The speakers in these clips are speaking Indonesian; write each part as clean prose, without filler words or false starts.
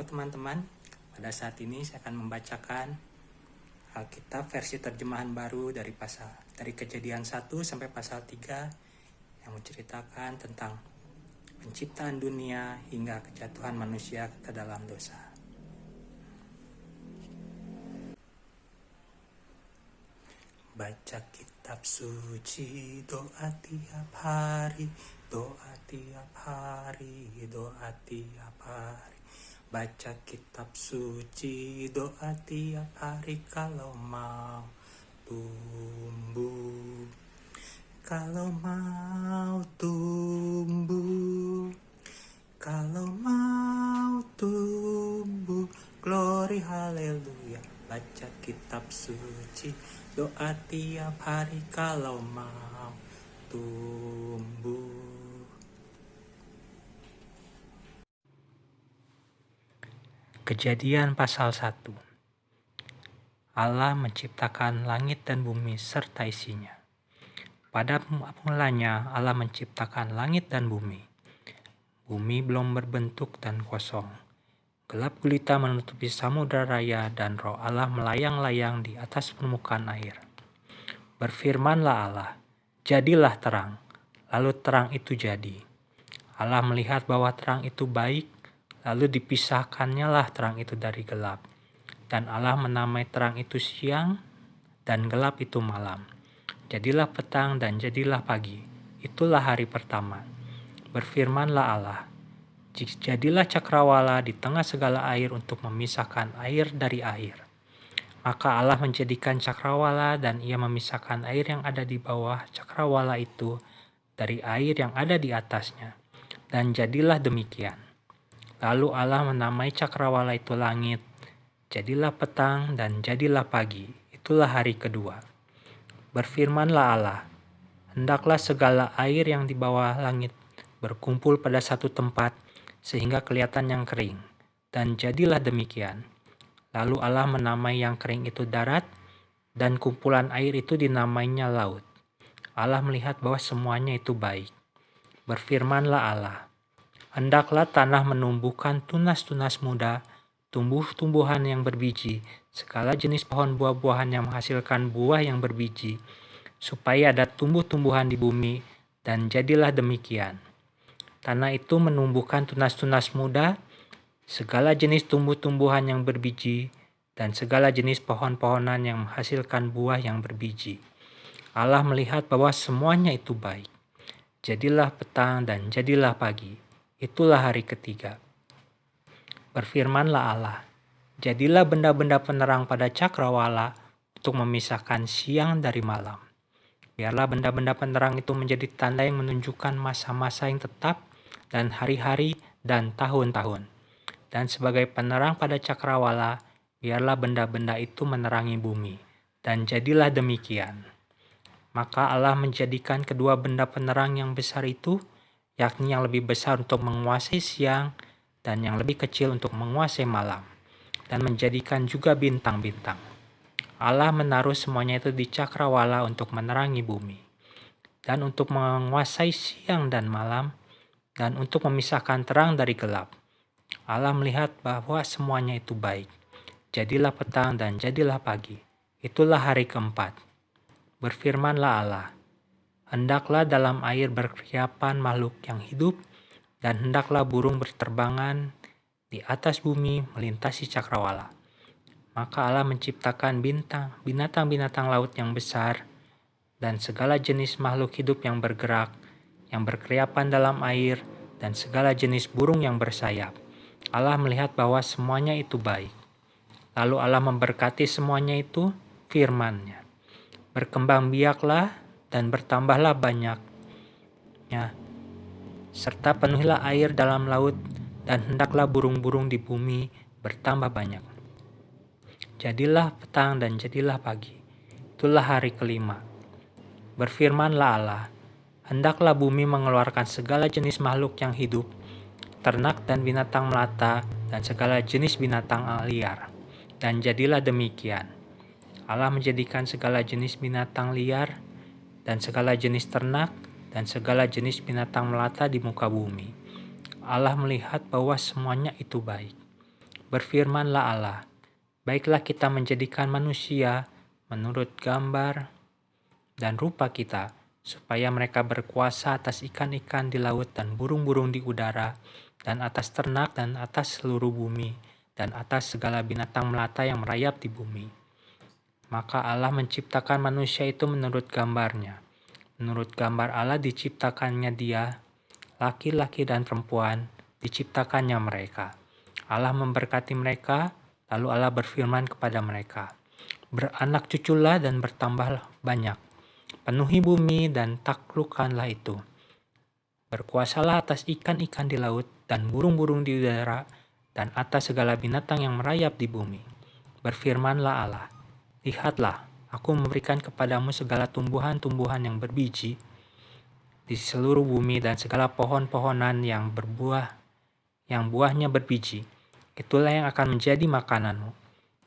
Halo teman-teman, pada saat ini saya akan membacakan Alkitab versi terjemahan baru dari Kejadian 1 sampai pasal 3 yang menceritakan tentang penciptaan dunia hingga kejatuhan manusia ke dalam dosa. Baca kitab suci, doa tiap hari, doa tiap hari, doa tiap hari. Baca kitab suci, doa tiap hari kalau mau tumbuh. Kalau mau tumbuh, kalau mau tumbuh, glory haleluya. Baca kitab suci, doa tiap hari kalau mau tumbuh. Kejadian pasal 1. Allah menciptakan langit dan bumi serta isinya. Pada mulanya Allah menciptakan langit dan bumi. Bumi belum berbentuk dan kosong. Gelap gulita menutupi samudera raya dan roh Allah melayang-layang di atas permukaan air. Berfirmanlah Allah, jadilah terang. Lalu terang itu jadi. Allah melihat bahwa terang itu baik, lalu dipisahkannya lah terang itu dari gelap. Dan Allah menamai terang itu siang, dan gelap itu malam. Jadilah petang dan jadilah pagi. Itulah hari pertama. Berfirmanlah Allah, jadilah cakrawala di tengah segala air untuk memisahkan air dari air. Maka Allah menjadikan cakrawala dan ia memisahkan air yang ada di bawah cakrawala itu dari air yang ada di atasnya. Dan jadilah demikian. Lalu Allah menamai cakrawala itu langit. Jadilah petang dan jadilah pagi. Itulah hari kedua. Berfirmanlah Allah, hendaklah segala air yang di bawah langit berkumpul pada satu tempat sehingga kelihatan yang kering. Dan jadilah demikian. Lalu Allah menamai yang kering itu darat dan kumpulan air itu dinamainya laut. Allah melihat bahwa semuanya itu baik. Berfirmanlah Allah, hendaklah tanah menumbuhkan tunas-tunas muda, tumbuh-tumbuhan yang berbiji, segala jenis pohon buah-buahan yang menghasilkan buah yang berbiji, supaya ada tumbuh-tumbuhan di bumi, dan jadilah demikian. Tanah itu menumbuhkan tunas-tunas muda, segala jenis tumbuh-tumbuhan yang berbiji, dan segala jenis pohon-pohonan yang menghasilkan buah yang berbiji. Allah melihat bahwa semuanya itu baik. Jadilah petang dan jadilah pagi. Itulah hari ketiga. Berfirmanlah Allah, jadilah benda-benda penerang pada cakrawala untuk memisahkan siang dari malam. Biarlah benda-benda penerang itu menjadi tanda yang menunjukkan masa-masa yang tetap dan hari-hari dan tahun-tahun. Dan sebagai penerang pada cakrawala, biarlah benda-benda itu menerangi bumi. Dan jadilah demikian. Maka Allah menjadikan kedua benda penerang yang besar itu, yakni yang lebih besar untuk menguasai siang dan yang lebih kecil untuk menguasai malam, dan menjadikan juga bintang-bintang. Allah menaruh semuanya itu di cakrawala untuk menerangi bumi, dan untuk menguasai siang dan malam, dan untuk memisahkan terang dari gelap. Allah melihat bahwa semuanya itu baik. Jadilah petang dan jadilah pagi. Itulah hari keempat. Berfirmanlah Allah, hendaklah dalam air berkeriapan makhluk yang hidup, dan hendaklah burung berterbangan di atas bumi melintasi cakrawala. Maka Allah menciptakan binatang-binatang laut yang besar, dan segala jenis makhluk hidup yang bergerak, yang berkeriapan dalam air, dan segala jenis burung yang bersayap. Allah melihat bahwa semuanya itu baik. Lalu Allah memberkati semuanya itu, firman-Nya, berkembang biaklah dan bertambahlah banyaknya, serta penuhilah air dalam laut, dan hendaklah burung-burung di bumi bertambah banyak. Jadilah petang dan jadilah pagi. Itulah hari kelima. Berfirmanlah Allah, hendaklah bumi mengeluarkan segala jenis makhluk yang hidup, ternak dan binatang melata, dan segala jenis binatang liar. Dan jadilah demikian. Allah menjadikan segala jenis binatang liar dan segala jenis ternak dan segala jenis binatang melata di muka bumi. Allah melihat bahwa semuanya itu baik. Berfirmanlah Allah, baiklah kita menjadikan manusia menurut gambar dan rupa kita, supaya mereka berkuasa atas ikan-ikan di laut dan burung-burung di udara, dan atas ternak dan atas seluruh bumi, dan atas segala binatang melata yang merayap di bumi. Maka Allah menciptakan manusia itu menurut gambarnya. Menurut gambar Allah diciptakannya dia, laki-laki dan perempuan, diciptakannya mereka. Allah memberkati mereka, lalu Allah berfirman kepada mereka, beranak cuculah dan bertambah banyak. Penuhi bumi dan taklukkanlah itu. Berkuasalah atas ikan-ikan di laut dan burung-burung di udara dan atas segala binatang yang merayap di bumi. Berfirmanlah Allah, lihatlah, aku memberikan kepadamu segala tumbuhan-tumbuhan yang berbiji di seluruh bumi dan segala pohon-pohonan yang berbuah, yang buahnya berbiji. Itulah yang akan menjadi makananmu.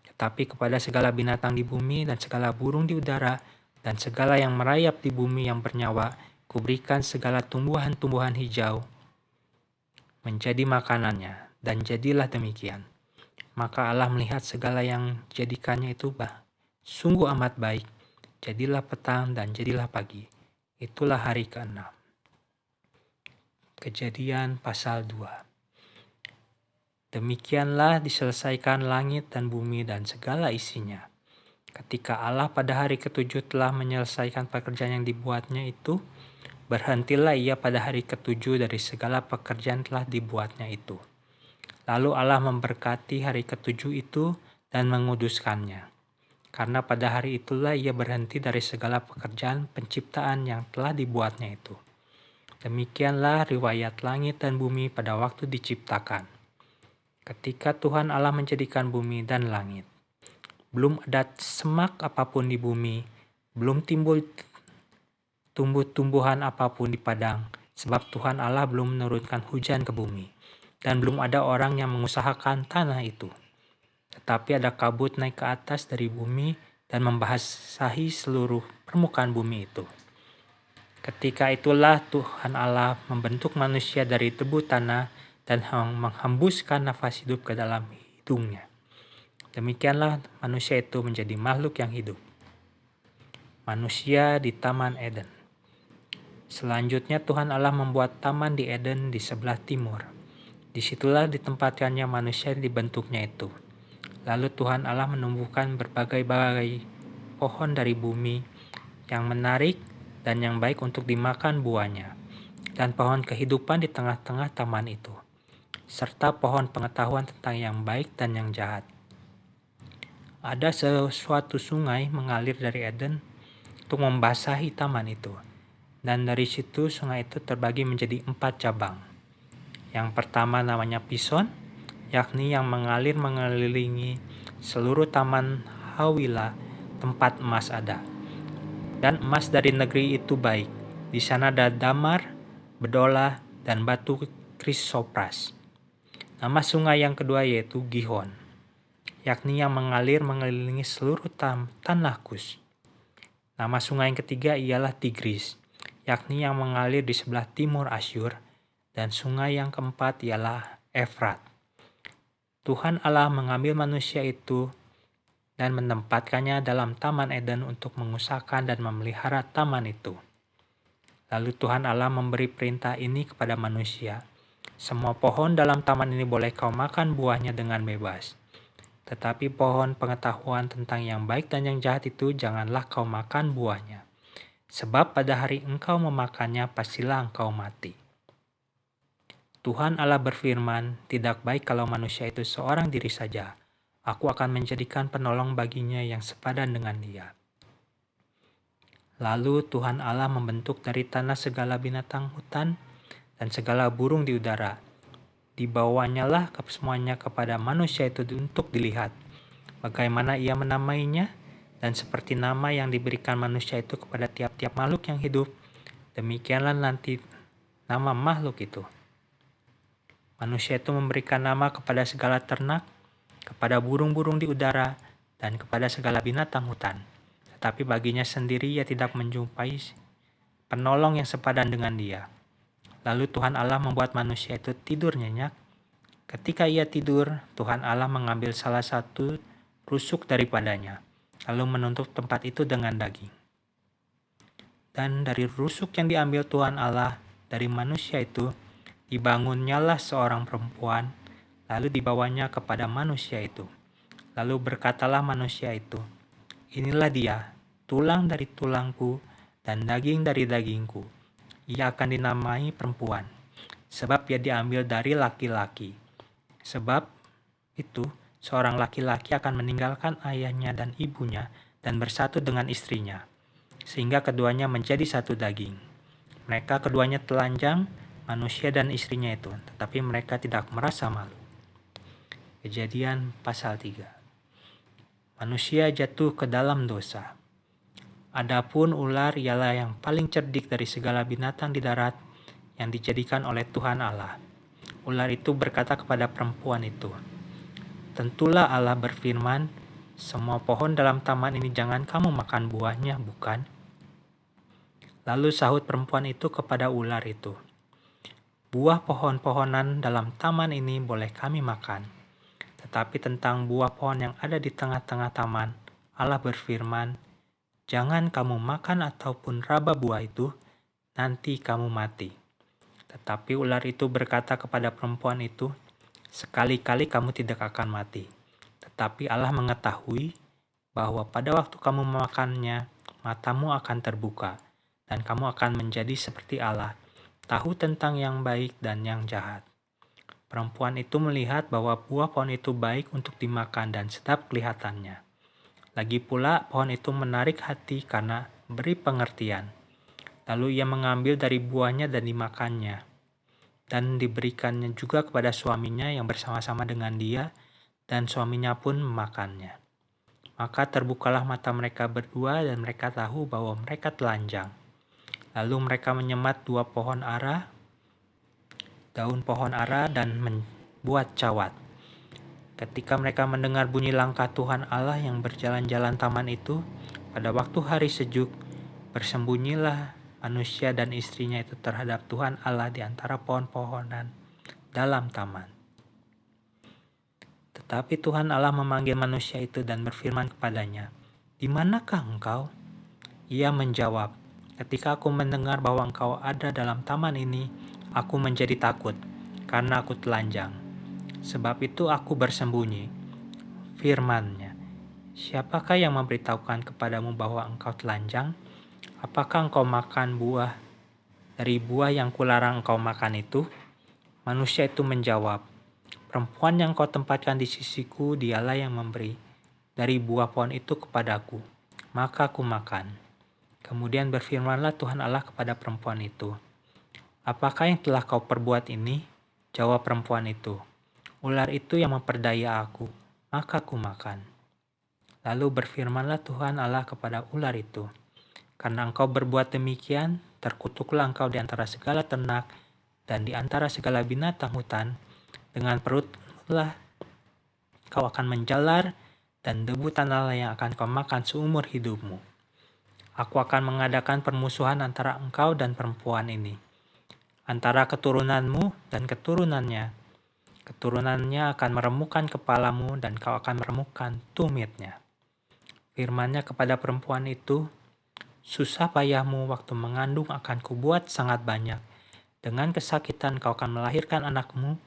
Tetapi kepada segala binatang di bumi dan segala burung di udara dan segala yang merayap di bumi yang bernyawa, kuberikan segala tumbuhan-tumbuhan hijau menjadi makanannya, dan jadilah demikian. Maka Allah melihat segala yang jadikannya itu sungguh amat baik. Jadilah petang dan jadilah pagi. Itulah hari ke-6. Kejadian pasal 2. Demikianlah diselesaikan langit dan bumi dan segala isinya. Ketika Allah pada hari ke-7 telah menyelesaikan pekerjaan yang dibuatnya itu, berhentilah ia pada hari ke-7 dari segala pekerjaan telah dibuatnya itu. Lalu Allah memberkati hari ke-7 itu dan menguduskannya. Karena pada hari itulah ia berhenti dari segala pekerjaan penciptaan yang telah dibuatnya itu. Demikianlah riwayat langit dan bumi pada waktu diciptakan. Ketika Tuhan Allah menjadikan bumi dan langit, belum ada semak apapun di bumi, belum timbul tumbuh-tumbuhan apapun di padang, sebab Tuhan Allah belum menurunkan hujan ke bumi, dan belum ada orang yang mengusahakan tanah itu. Tetapi ada kabut naik ke atas dari bumi dan membasahi seluruh permukaan bumi itu. Ketika itulah Tuhan Allah membentuk manusia dari debu tanah dan menghembuskan nafas hidup ke dalam hidungnya. Demikianlah manusia itu menjadi makhluk yang hidup. Manusia di Taman Eden. Selanjutnya Tuhan Allah membuat taman di Eden di sebelah timur. Disitulah ditempatkannya manusia dibentuknya itu. Lalu Tuhan Allah menumbuhkan berbagai-bagai pohon dari bumi yang menarik dan yang baik untuk dimakan buahnya, dan pohon kehidupan di tengah-tengah taman itu, serta pohon pengetahuan tentang yang baik dan yang jahat. Ada sesuatu sungai mengalir dari Eden untuk membasahi taman itu, dan dari situ sungai itu terbagi menjadi 4 cabang. Yang pertama namanya Pison, yakni yang mengalir mengelilingi seluruh taman Hawila, tempat emas ada. Dan emas dari negeri itu baik. Di sana ada damar, bedola, dan batu krisopras. Nama sungai yang kedua yaitu Gihon, yakni yang mengalir mengelilingi seluruh tanah Kus. Nama sungai yang ketiga ialah Tigris, yakni yang mengalir di sebelah timur Asyur. Dan sungai yang keempat ialah Efrat. Tuhan Allah mengambil manusia itu dan menempatkannya dalam Taman Eden untuk mengusahakan dan memelihara taman itu. Lalu Tuhan Allah memberi perintah ini kepada manusia. Semua pohon dalam taman ini boleh kau makan buahnya dengan bebas. Tetapi pohon pengetahuan tentang yang baik dan yang jahat itu janganlah kau makan buahnya. Sebab pada hari engkau memakannya pastilah engkau mati. Tuhan Allah berfirman, tidak baik kalau manusia itu seorang diri saja. Aku akan menjadikan penolong baginya yang sepadan dengan dia. Lalu Tuhan Allah membentuk dari tanah segala binatang hutan dan segala burung di udara. Dibawanyalah semuanya kepada manusia itu untuk dilihat, bagaimana ia menamainya, dan seperti nama yang diberikan manusia itu kepada tiap-tiap makhluk yang hidup, demikianlah nanti nama makhluk itu. Manusia itu memberikan nama kepada segala ternak, kepada burung-burung di udara, dan kepada segala binatang hutan. Tetapi baginya sendiri ia tidak menjumpai penolong yang sepadan dengan dia. Lalu Tuhan Allah membuat manusia itu tidur nyenyak, Ketika ia tidur, Tuhan Allah mengambil salah satu rusuk daripadanya, lalu menutup tempat itu dengan daging. Dan dari rusuk yang diambil Tuhan Allah dari manusia itu, dibangunnyalah seorang perempuan, lalu dibawanya kepada manusia itu. Lalu berkatalah manusia itu, "Inilah dia, tulang dari tulangku dan daging dari dagingku. Ia akan dinamai perempuan, sebab ia diambil dari laki-laki. Sebab itu, seorang laki-laki akan meninggalkan ayahnya dan ibunya dan bersatu dengan istrinya, sehingga keduanya menjadi satu daging. Mereka keduanya telanjang, manusia dan istrinya itu, tetapi mereka tidak merasa malu." Kejadian pasal 3. Manusia jatuh ke dalam dosa. Adapun ular ialah yang paling cerdik dari segala binatang di darat yang dijadikan oleh Tuhan Allah. Ular itu berkata kepada perempuan itu, "Tentulah Allah berfirman, semua pohon dalam taman ini jangan kamu makan buahnya, bukan?" Lalu sahut perempuan itu kepada ular itu, "Buah pohon-pohonan dalam taman ini boleh kami makan. Tetapi tentang buah pohon yang ada di tengah-tengah taman, Allah berfirman, jangan kamu makan ataupun raba buah itu, nanti kamu mati." Tetapi ular itu berkata kepada perempuan itu, "Sekali-kali kamu tidak akan mati. Tetapi Allah mengetahui bahwa pada waktu kamu memakannya, matamu akan terbuka, dan kamu akan menjadi seperti Allah, tahu tentang yang baik dan yang jahat." Perempuan itu melihat bahwa buah pohon itu baik untuk dimakan dan sedap kelihatannya. Lagi pula pohon itu menarik hati karena beri pengertian. Lalu ia mengambil dari buahnya dan dimakannya. Dan diberikannya juga kepada suaminya yang bersama-sama dengan dia, dan suaminya pun memakannya. Maka terbukalah mata mereka berdua dan mereka tahu bahwa mereka telanjang. Lalu mereka menyemat daun pohon ara dan membuat cawat. Ketika mereka mendengar bunyi langkah Tuhan Allah yang berjalan-jalan taman itu, pada waktu hari sejuk, bersembunyilah manusia dan istrinya itu terhadap Tuhan Allah di antara pohon-pohonan dalam taman. Tetapi Tuhan Allah memanggil manusia itu dan berfirman kepadanya, "Di manakah engkau?" Ia menjawab, "Ketika aku mendengar bahwa engkau ada dalam taman ini, aku menjadi takut, karena aku telanjang. Sebab itu aku bersembunyi." Firman-Nya, "Siapakah yang memberitahukan kepadamu bahwa engkau telanjang? Apakah engkau makan dari buah yang kularang engkau makan itu?" Manusia itu menjawab, "Perempuan yang kau tempatkan di sisiku, dialah yang memberi dari buah pohon itu kepadaku. Maka aku makan." Kemudian berfirmanlah Tuhan Allah kepada perempuan itu, "Apakah yang telah kau perbuat ini?" Jawab perempuan itu, "Ular itu yang memperdaya aku, maka aku makan." Lalu berfirmanlah Tuhan Allah kepada ular itu, "Karena engkau berbuat demikian, terkutuklah engkau di antara segala ternak dan di antara segala binatang hutan. Dengan perutlah kau akan menjalar, dan debu tanahlah yang akan kau makan seumur hidupmu. Aku akan mengadakan permusuhan antara engkau dan perempuan ini, antara keturunanmu dan keturunannya. Keturunannya akan meremukkan kepalamu dan kau akan meremukkan tumitnya." Firman-Nya kepada perempuan itu, "Susah payahmu waktu mengandung akan kubuat sangat banyak. Dengan kesakitan kau akan melahirkan anakmu,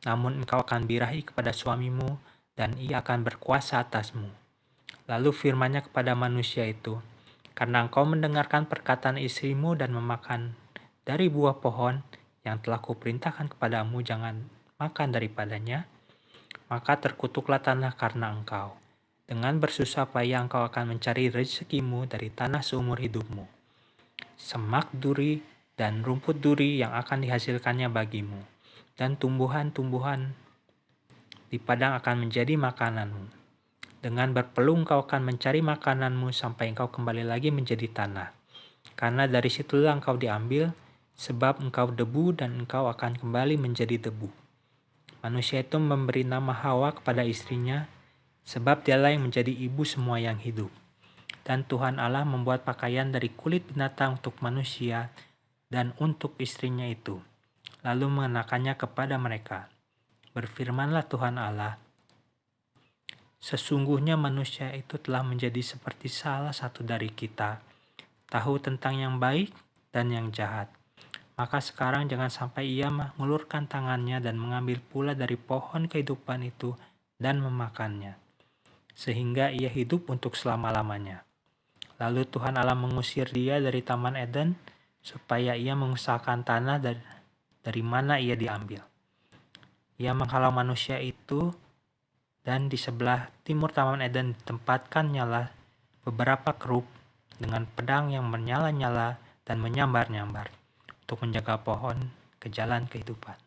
namun engkau akan birahi kepada suamimu dan ia akan berkuasa atasmu." Lalu firman-Nya kepada manusia itu, "Karena engkau mendengarkan perkataan istrimu dan memakan dari buah pohon yang telah kuperintahkan kepadamu jangan makan daripadanya, maka terkutuklah tanah karena engkau. Dengan bersusah payah engkau akan mencari rezekimu dari tanah seumur hidupmu. Semak duri dan rumput duri yang akan dihasilkannya bagimu, dan tumbuhan-tumbuhan di padang akan menjadi makananmu. Dengan berpelung kau akan mencari makananmu sampai engkau kembali lagi menjadi tanah. Karena dari situlah engkau diambil, sebab engkau debu dan engkau akan kembali menjadi debu." Manusia itu memberi nama Hawa kepada istrinya, sebab dialah yang menjadi ibu semua yang hidup. Dan Tuhan Allah membuat pakaian dari kulit binatang untuk manusia dan untuk istrinya itu, lalu mengenakannya kepada mereka. Berfirmanlah Tuhan Allah, sesungguhnya manusia itu telah menjadi seperti salah satu dari kita, tahu tentang yang baik dan yang jahat. Maka sekarang jangan sampai ia mengulurkan tangannya dan mengambil pula dari pohon kehidupan itu dan memakannya, sehingga ia hidup untuk selama-lamanya. Lalu Tuhan Allah mengusir dia dari Taman Eden, supaya ia mengusahakan tanah dari mana ia diambil. Ia menghalau manusia itu, dan di sebelah timur Taman Eden ditempatkannya lah beberapa kerub dengan pedang yang menyala-nyala dan menyambar-nyambar untuk menjaga pohon ke jalan kehidupan.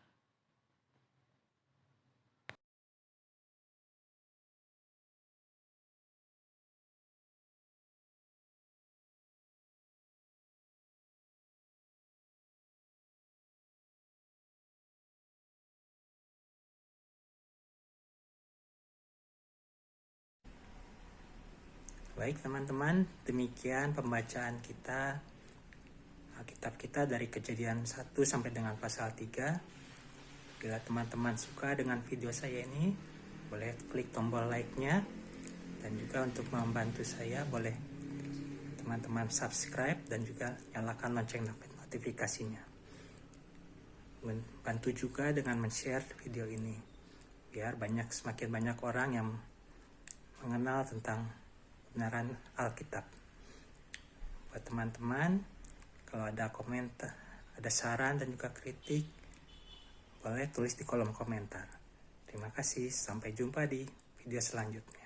Baik teman-teman, demikian pembacaan kita Alkitab kita dari Kejadian 1 sampai dengan pasal 3. Bila teman-teman suka dengan video saya ini, boleh klik tombol like-nya, dan juga untuk membantu saya boleh teman-teman subscribe dan juga nyalakan lonceng notifikasinya. Bantu juga dengan men-share video ini biar semakin banyak orang yang mengenal tentang kebenaran Alkitab. Buat teman-teman, kalau ada komentar, ada saran dan juga kritik, boleh tulis di kolom komentar. Terima kasih, sampai jumpa di video selanjutnya.